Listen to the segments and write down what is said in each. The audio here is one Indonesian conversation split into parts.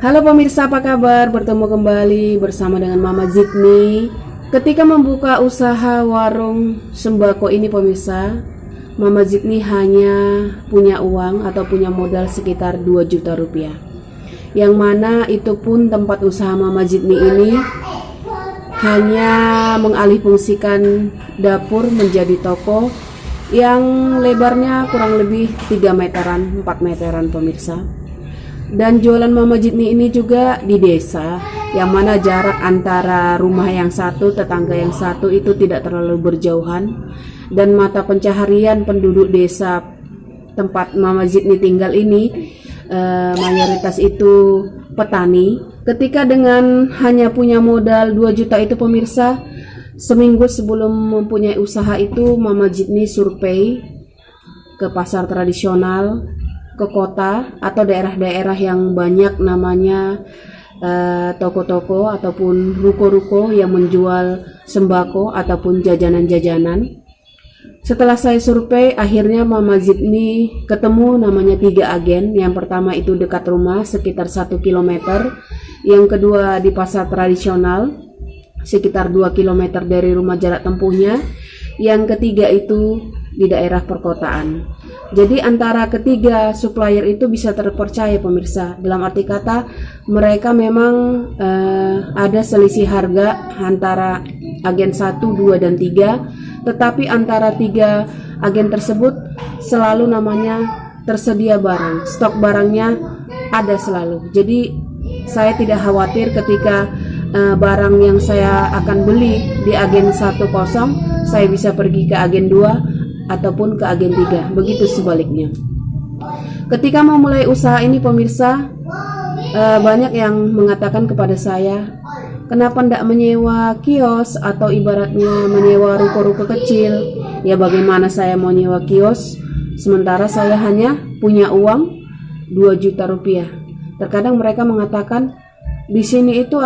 Halo pemirsa, apa kabar? Bertemu kembali bersama dengan Mama Zidni. Ketika membuka usaha warung sembako ini pemirsa, Mama Zidni hanya punya uang atau punya modal sekitar 2 juta rupiah. Yang mana itu pun tempat usaha Mama Zidni ini hanya mengalihfungsikan dapur menjadi toko yang lebarnya kurang lebih 3 meteran, 4 meteran pemirsa. Dan jualan Mama Zidni ini juga di desa, yang mana jarak antara rumah yang satu, tetangga yang satu itu tidak terlalu berjauhan. Dan mata pencaharian penduduk desa tempat Mama Zidni tinggal ini mayoritas itu petani. Ketika dengan hanya punya modal 2 juta itu pemirsa, seminggu sebelum mempunyai usaha itu Mama Zidni survei ke pasar tradisional, ke kota atau daerah-daerah yang banyak namanya toko-toko ataupun ruko-ruko yang menjual sembako ataupun jajanan-jajanan. Setelah saya survei, akhirnya Mama Zidni ketemu namanya 3 agen. Yang pertama itu dekat rumah sekitar 1 kilometer, yang kedua di pasar tradisional sekitar 2 kilometer dari rumah jarak tempuhnya, yang ketiga itu di daerah perkotaan. Jadi antara ketiga supplier itu bisa terpercaya pemirsa. Dalam arti kata mereka memang ada selisih harga antara agen 1, 2, dan 3. Tetapi antara 3 agen tersebut selalu namanya tersedia barang. Stok barangnya ada selalu. Jadi saya tidak khawatir ketika barang yang saya akan beli di agen 1 kosong, saya bisa pergi ke agen 2 ataupun ke agen 3, begitu sebaliknya. Ketika memulai usaha ini pemirsa, banyak yang mengatakan kepada saya, kenapa tidak menyewa kios atau ibaratnya menyewa ruko-ruko kecil? Ya bagaimana saya mau nyewa kios sementara saya hanya punya uang 2 juta rupiah. Terkadang mereka mengatakan, di sini itu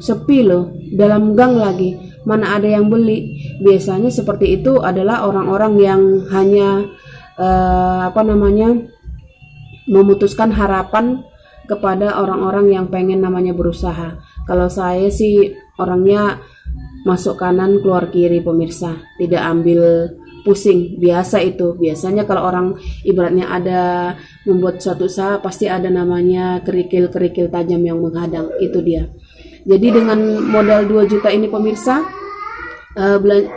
sepi loh, dalam gang lagi, mana ada yang beli. Biasanya seperti itu adalah orang-orang yang hanya memutuskan harapan kepada orang-orang yang pengen namanya berusaha. Kalau saya sih orangnya masuk kanan keluar kiri pemirsa, tidak ambil pusing. Biasanya kalau orang ibaratnya ada membuat suatu usaha, pasti ada namanya kerikil-kerikil tajam yang menghadang. Itu dia. Jadi dengan modal 2 juta ini pemirsa,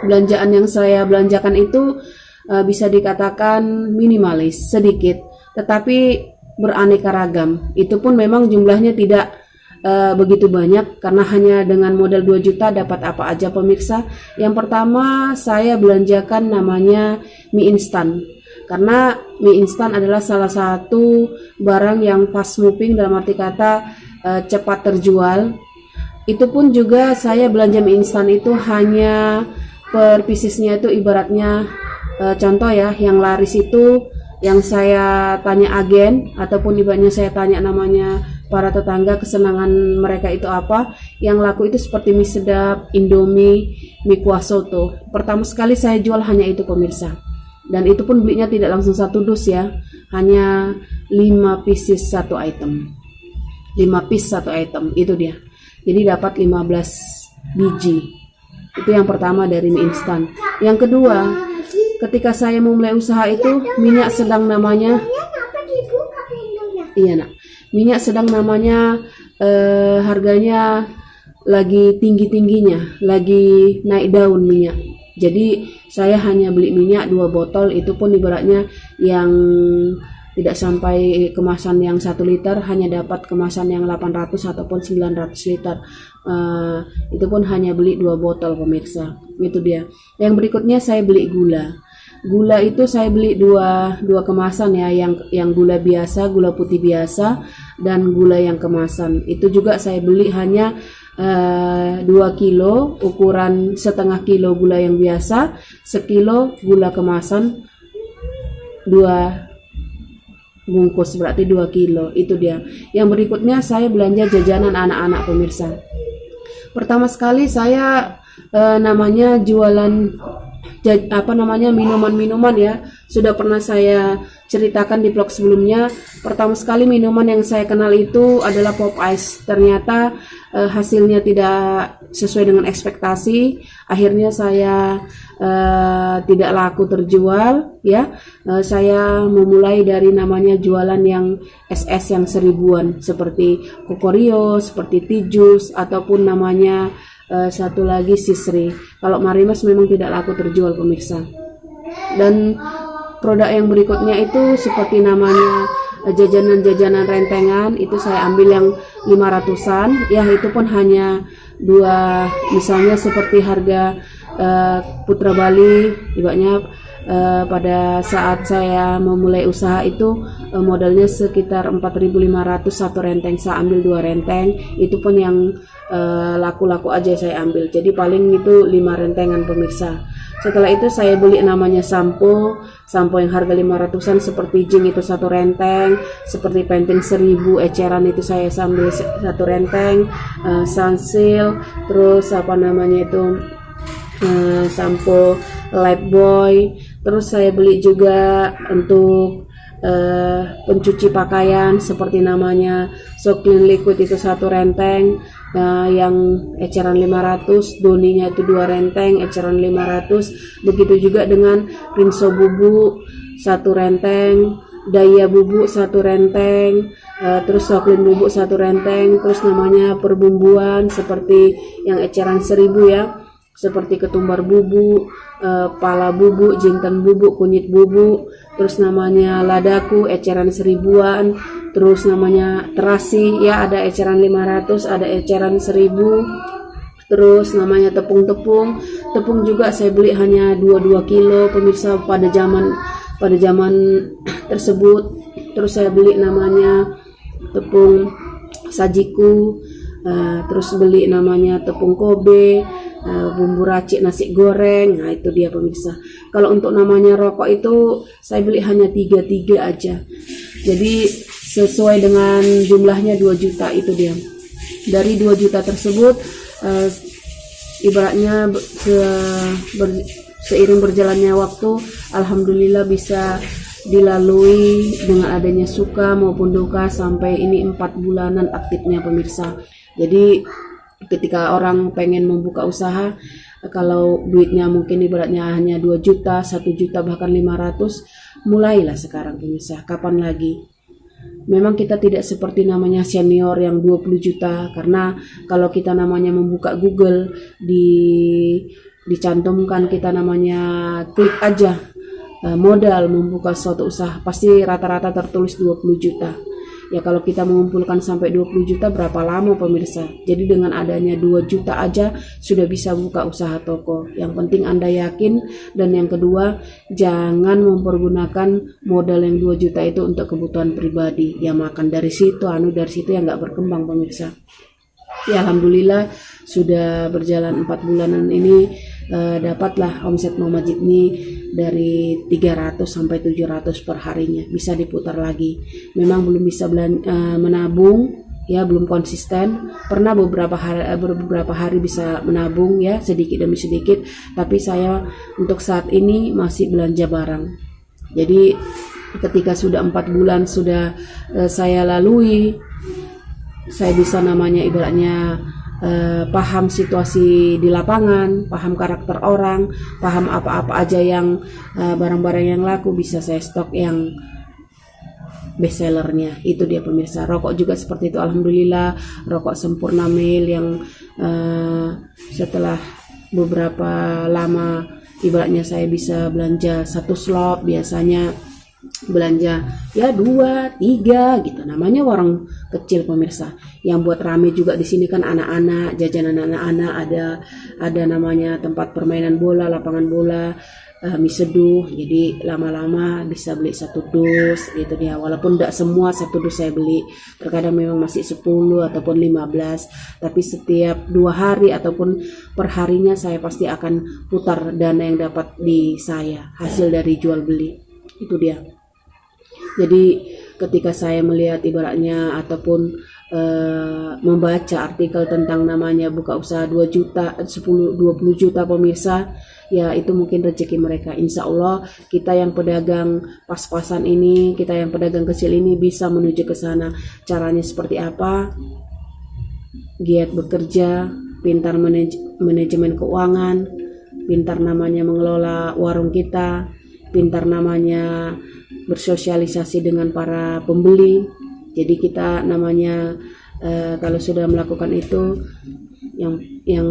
belanjaan yang saya belanjakan itu bisa dikatakan minimalis, sedikit, tetapi beraneka ragam. Itu pun memang jumlahnya tidak begitu banyak, karena hanya dengan modal 2 juta dapat apa aja pemirsa. Yang pertama saya belanjakan namanya mie instan, karena mie instan adalah salah satu barang yang fast moving, dalam arti kata cepat terjual. Itu pun juga saya belanja mie instan itu hanya per piecesnya itu ibaratnya contoh ya, yang laris itu yang saya tanya agen ataupun ibaratnya saya tanya namanya para tetangga kesenangan mereka itu apa, yang laku itu seperti mie sedap, indomie, mie kuah soto. Pertama sekali saya jual hanya itu pemirsa, dan itu pun belinya tidak langsung 1 dus ya, hanya 5 pieces 1 item, 5 piece 1 item, itu dia. Jadi dapat 15 biji. Itu yang pertama dari mie instan. Yang kedua, ketika saya memulai usaha itu, minyak sedang namanya, iya nak, minyak sedang namanya harganya lagi tinggi-tingginya, lagi naik daun minyak. Jadi saya hanya beli minyak 2 botol, itu pun ibaratnya yang tidak sampai kemasan yang 1 liter, hanya dapat kemasan yang 800 ataupun 900 liter. Itu pun hanya beli 2 botol pemirsa. Itu dia. Yang berikutnya saya beli gula. Gula itu saya beli dua kemasan ya, yang gula biasa, gula putih biasa, dan gula yang kemasan. Itu juga saya beli hanya 2 kilo, ukuran setengah kilo gula yang biasa, sekilo gula kemasan, 2 bungkus, berarti 2 kilo. Itu dia. Yang berikutnya saya belanja jajanan anak-anak pemirsa. Pertama sekali saya namanya jualan minuman-minuman ya. Sudah pernah saya ceritakan di blog sebelumnya. Pertama sekali minuman yang saya kenal itu adalah pop ice. Ternyata hasilnya tidak sesuai dengan ekspektasi. Akhirnya saya tidak laku terjual ya. Saya memulai dari namanya jualan yang SS yang 1000-an seperti Kokorio, seperti Tijus, ataupun namanya satu lagi Sisri. Kalau Marimas memang tidak laku terjual pemirsa. Dan produk yang berikutnya itu seperti namanya jajanan-jajanan rentengan, itu saya ambil yang 500-an ya, itu pun hanya dua, misalnya seperti harga Putra Bali ibaratnya pada saat saya memulai usaha itu modalnya sekitar 4.500 satu renteng. Saya ambil 2 renteng, itu pun yang laku-laku aja saya ambil. Jadi paling itu 5 rentengan pemirsa. Setelah itu saya beli namanya sampo yang harga 500-an seperti Jing itu 1 renteng, seperti Pantene 1000 eceran itu saya ambil 1 renteng, Sunsilk, terus apa namanya itu sampo Lifebuoy. Terus saya beli juga untuk pencuci pakaian seperti namanya So Clean Liquid itu 1 renteng, yang eceran 500, Doninya itu 2 renteng eceran 500. Begitu juga dengan Rinso Bubuk 1 renteng, Daya Bubuk 1 renteng, terus So Clean Bubuk 1 renteng. Terus namanya perbumbuan seperti yang eceran 1000 ya, seperti ketumbar bubuk, pala bubuk, jinten bubuk, kunyit bubuk. Terus namanya ladaku eceran 1000-an. Terus namanya terasi ya, ada eceran 500, ada eceran 1000. Terus namanya tepung juga saya beli hanya 22 kilo pemirsa pada zaman tersebut. Terus saya beli namanya tepung sajiku, terus beli namanya tepung Kobe, bumbu racik nasi goreng. Nah itu dia pemirsa. Kalau untuk namanya rokok itu saya beli hanya 3 aja. Jadi sesuai dengan jumlahnya 2 juta itu dia. Dari 2 juta tersebut ibaratnya seiring berjalannya waktu, alhamdulillah bisa dilalui dengan adanya suka maupun duka sampai ini 4 bulanan aktifnya pemirsa. Jadi ketika orang pengen membuka usaha, kalau duitnya mungkin ibaratnya hanya 2 juta, 1 juta, bahkan 500, mulailah sekarang pemirsa. Kapan lagi? Memang kita tidak seperti namanya senior yang 20 juta, karena kalau kita namanya membuka Google, dicantumkan kita namanya klik aja modal membuka suatu usaha, pasti rata-rata tertulis 20 juta. Ya kalau kita mengumpulkan sampai 20 juta berapa lama pemirsa? Jadi dengan adanya 2 juta aja sudah bisa buka usaha toko. Yang penting Anda yakin, dan yang kedua jangan mempergunakan modal yang 2 juta itu untuk kebutuhan pribadi. Ya makan dari situ, dari situ yang nggak berkembang pemirsa. Ya alhamdulillah sudah berjalan 4 bulanan ini, dapatlah omset Mama Jitni dari 300 sampai 700 per harinya, bisa diputar lagi. Memang belum bisa menabung ya, belum konsisten. Pernah beberapa hari bisa menabung ya, sedikit demi sedikit, tapi saya untuk saat ini masih belanja barang. Jadi ketika sudah 4 bulan sudah saya lalui, saya bisa namanya ibaratnya paham situasi di lapangan, paham karakter orang, paham apa-apa aja yang barang-barang yang laku bisa saya stok yang best sellernya. Itu dia pemirsa. Rokok juga seperti itu, alhamdulillah. Rokok Sempurna Mil yang setelah beberapa lama ibaratnya saya bisa belanja 1 slop, biasanya belanja ya 2, 3 gitu. Namanya warung kecil pemirsa. Yang buat rame juga di sini kan anak-anak, jajanan anak-anak, ada namanya tempat permainan bola, lapangan bola, mie seduh. Jadi lama-lama bisa beli 1 dus gitu dia. Walaupun tidak semua 1 dus saya beli, terkadang memang masih 10 ataupun 15, tapi setiap 2 hari ataupun per harinya saya pasti akan putar dana yang dapat di saya hasil dari jual beli. Itu dia. Jadi ketika saya melihat ibaratnya ataupun membaca artikel tentang namanya buka usaha 2 juta, 10, 20 juta pemirsa, ya itu mungkin rezeki mereka. Insya Allah kita yang pedagang pas-pasan ini, kita yang pedagang kecil ini bisa menuju ke sana. Caranya seperti apa? Giat bekerja, pintar manajemen keuangan, pintar namanya mengelola warung kita, pintar namanya bersosialisasi dengan para pembeli. Jadi kita namanya kalau sudah melakukan itu, yang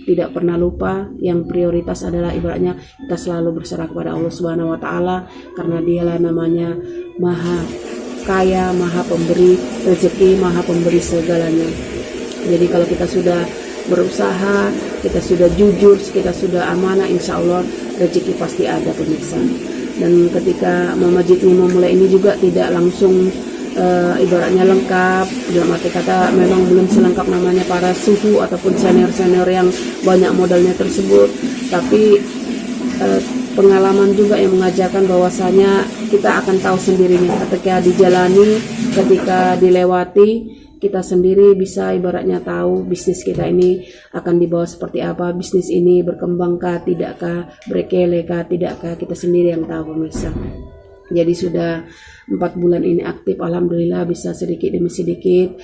tidak pernah lupa, yang prioritas adalah ibaratnya kita selalu berserah kepada Allah Subhanahu wa taala, karena dialah namanya maha kaya, maha pemberi rezeki, maha pemberi segalanya. Jadi kalau kita sudah berusaha, kita sudah jujur, kita sudah amanah, insya Allah rezeki pasti ada pemirsa. Dan ketika Mama Jitni memulai ini juga tidak langsung ibaratnya lengkap, dalam arti kata memang belum selengkap namanya para suhu ataupun senior-senior yang banyak modalnya tersebut, tapi pengalaman juga yang mengajarkan bahwasanya kita akan tahu sendirinya ketika dijalani, ketika dilewati, kita sendiri bisa ibaratnya tahu bisnis kita ini akan dibawa seperti apa, bisnis ini berkembangkah tidakkah, berkelekah tidakkah, kita sendiri yang tahu pemirsa. Jadi sudah 4 bulan ini aktif, alhamdulillah bisa sedikit demi sedikit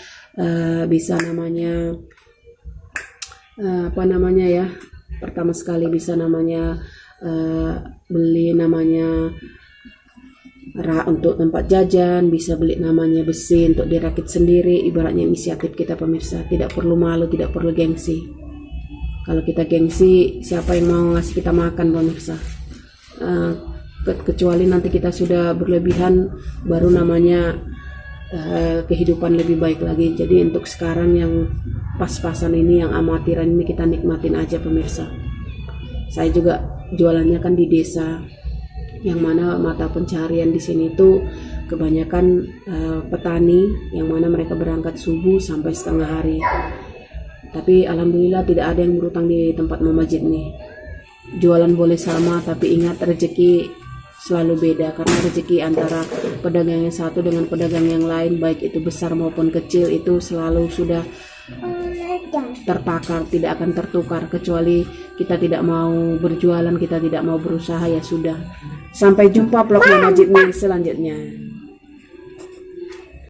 bisa namanya pertama sekali bisa namanya beli namanya untuk tempat jajan, bisa beli namanya besi untuk dirakit sendiri. Ibaratnya inisiatif kita pemirsa, tidak perlu malu, tidak perlu gengsi. Kalau kita gengsi, siapa yang mau ngasih kita makan pemirsa? Kecuali nanti kita sudah berlebihan, baru namanya kehidupan lebih baik lagi. Jadi untuk sekarang yang pas-pasan ini, yang amatiran ini, kita nikmatin aja pemirsa. Saya juga jualannya kan di desa, yang mana mata pencaharian di sini itu kebanyakan petani, yang mana mereka berangkat subuh sampai setengah hari. Tapi alhamdulillah tidak ada yang berutang di tempat Mama Jitni. Jualan boleh sama, tapi ingat rezeki selalu beda, karena rezeki antara pedagang yang satu dengan pedagang yang lain, baik itu besar maupun kecil, itu selalu sudah tertakar, tidak akan tertukar. Kecuali kita tidak mau berjualan, kita tidak mau berusaha, ya sudah. Sampai jumpa vlog Mama Jitni selanjutnya.